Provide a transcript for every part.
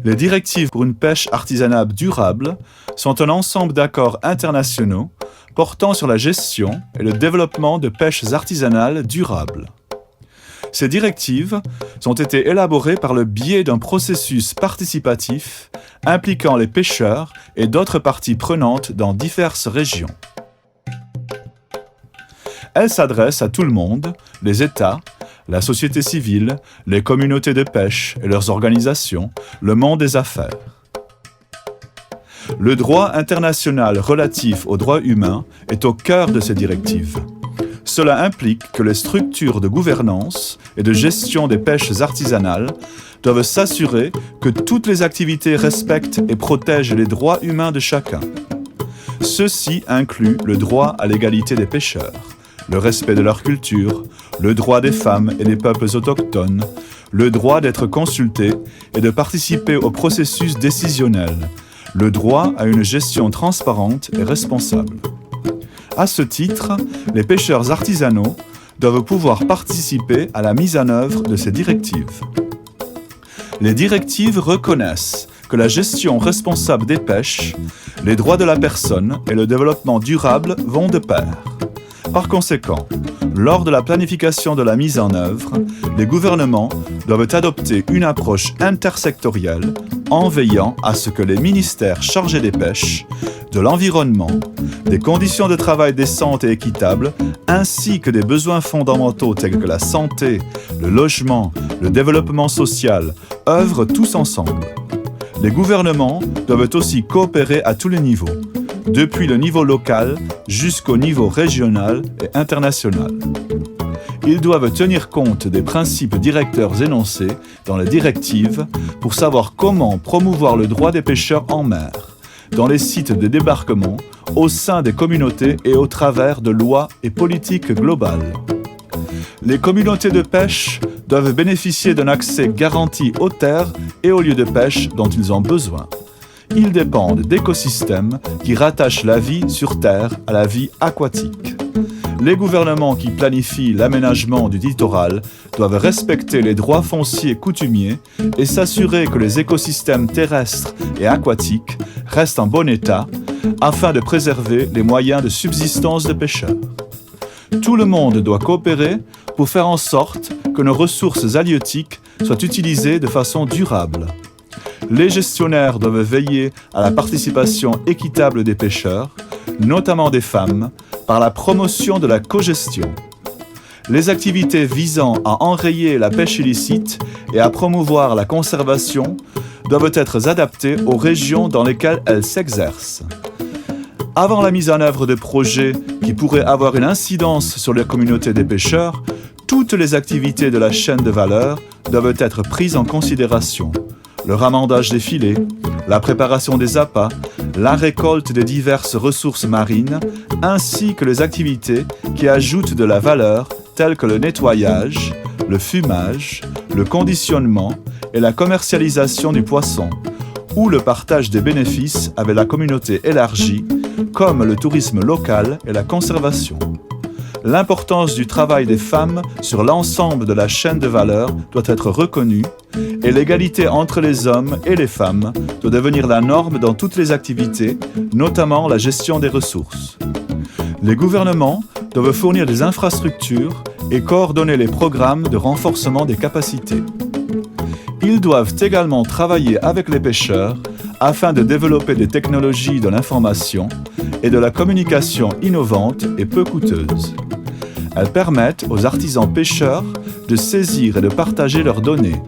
Les directives pour une pêche artisanale durable sont un ensemble d'accords internationaux portant sur la gestion et le développement de pêches artisanales durables. Ces directives ont été élaborées par le biais d'un processus participatif impliquant les pêcheurs et d'autres parties prenantes dans diverses régions. Elles s'adressent à tout le monde, les États, la société civile, les communautés de pêche et leurs organisations, le monde des affaires. Le droit international relatif aux droits humains est au cœur de ces directives. Cela implique que les structures de gouvernance et de gestion des pêches artisanales doivent s'assurer que toutes les activités respectent et protègent les droits humains de chacun. Ceci inclut le droit à l'égalité des pêcheurs, le respect de leur culture, le droit des femmes et des peuples autochtones, le droit d'être consultés et de participer au processus décisionnel, le droit à une gestion transparente et responsable. À ce titre, les pêcheurs artisanaux doivent pouvoir participer à la mise en œuvre de ces directives. Les directives reconnaissent que la gestion responsable des pêches, les droits de la personne et le développement durable vont de pair. Par conséquent, lors de la planification de la mise en œuvre, les gouvernements doivent adopter une approche intersectorielle en veillant à ce que les ministères chargés des pêches, de l'environnement, des conditions de travail décentes et équitables, ainsi que des besoins fondamentaux tels que la santé, le logement, le développement social, œuvrent tous ensemble. Les gouvernements doivent aussi coopérer à tous les niveaux, depuis le niveau local jusqu'au niveau régional et international. Ils doivent tenir compte des principes directeurs énoncés dans les directives pour savoir comment promouvoir le droit des pêcheurs en mer, dans les sites de débarquement, au sein des communautés et au travers de lois et politiques globales. Les communautés de pêche doivent bénéficier d'un accès garanti aux terres et aux lieux de pêche dont ils ont besoin. Ils dépendent d'écosystèmes qui rattachent la vie sur Terre à la vie aquatique. Les gouvernements qui planifient l'aménagement du littoral doivent respecter les droits fonciers coutumiers et s'assurer que les écosystèmes terrestres et aquatiques restent en bon état afin de préserver les moyens de subsistance des pêcheurs. Tout le monde doit coopérer pour faire en sorte que nos ressources halieutiques soient utilisées de façon durable. Les gestionnaires doivent veiller à la participation équitable des pêcheurs, notamment des femmes, par la promotion de la cogestion. Les activités visant à enrayer la pêche illicite et à promouvoir la conservation doivent être adaptées aux régions dans lesquelles elles s'exercent. Avant la mise en œuvre de projets qui pourraient avoir une incidence sur la communauté des pêcheurs, toutes les activités de la chaîne de valeur doivent être prises en considération. Le ramandage des filets, la préparation des appâts, la récolte des diverses ressources marines, ainsi que les activités qui ajoutent de la valeur telles que le nettoyage, le fumage, le conditionnement et la commercialisation du poisson, ou le partage des bénéfices avec la communauté élargie, comme le tourisme local et la conservation. L'importance du travail des femmes sur l'ensemble de la chaîne de valeur doit être reconnue et l'égalité entre les hommes et les femmes doit devenir la norme dans toutes les activités, notamment la gestion des ressources. Les gouvernements doivent fournir des infrastructures et coordonner les programmes de renforcement des capacités. Ils doivent également travailler avec les pêcheurs afin de développer des technologies de l'information et de la communication innovantes et peu coûteuses. Elles permettent aux artisans pêcheurs de saisir et de partager leurs données,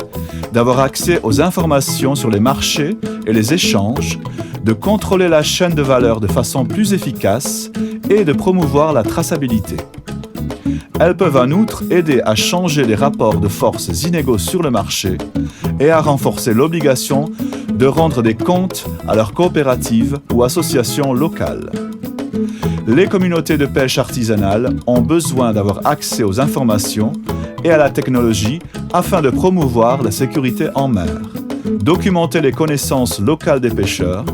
d'avoir accès aux informations sur les marchés et les échanges, de contrôler la chaîne de valeur de façon plus efficace et de promouvoir la traçabilité. Elles peuvent en outre aider à changer les rapports de forces inégaux sur le marché et à renforcer l'obligation de rendre des comptes à leurs coopératives ou associations locales. Les communautés de pêche artisanale ont besoin d'avoir accès aux informations et à la technologie afin de promouvoir la sécurité en mer, documenter les connaissances locales des pêcheurs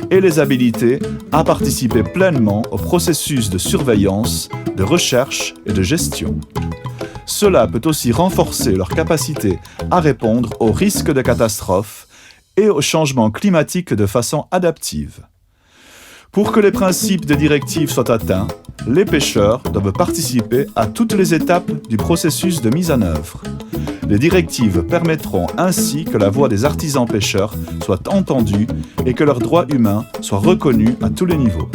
et les habiliter à participer pleinement au processus de surveillance, de recherche et de gestion. Cela peut aussi renforcer leur capacité à répondre aux risques de catastrophes et au changement climatique de façon adaptive. Pour que les principes des directives soient atteints, les pêcheurs doivent participer à toutes les étapes du processus de mise en œuvre. Les directives permettront ainsi que la voix des artisans pêcheurs soit entendue et que leurs droits humains soient reconnus à tous les niveaux.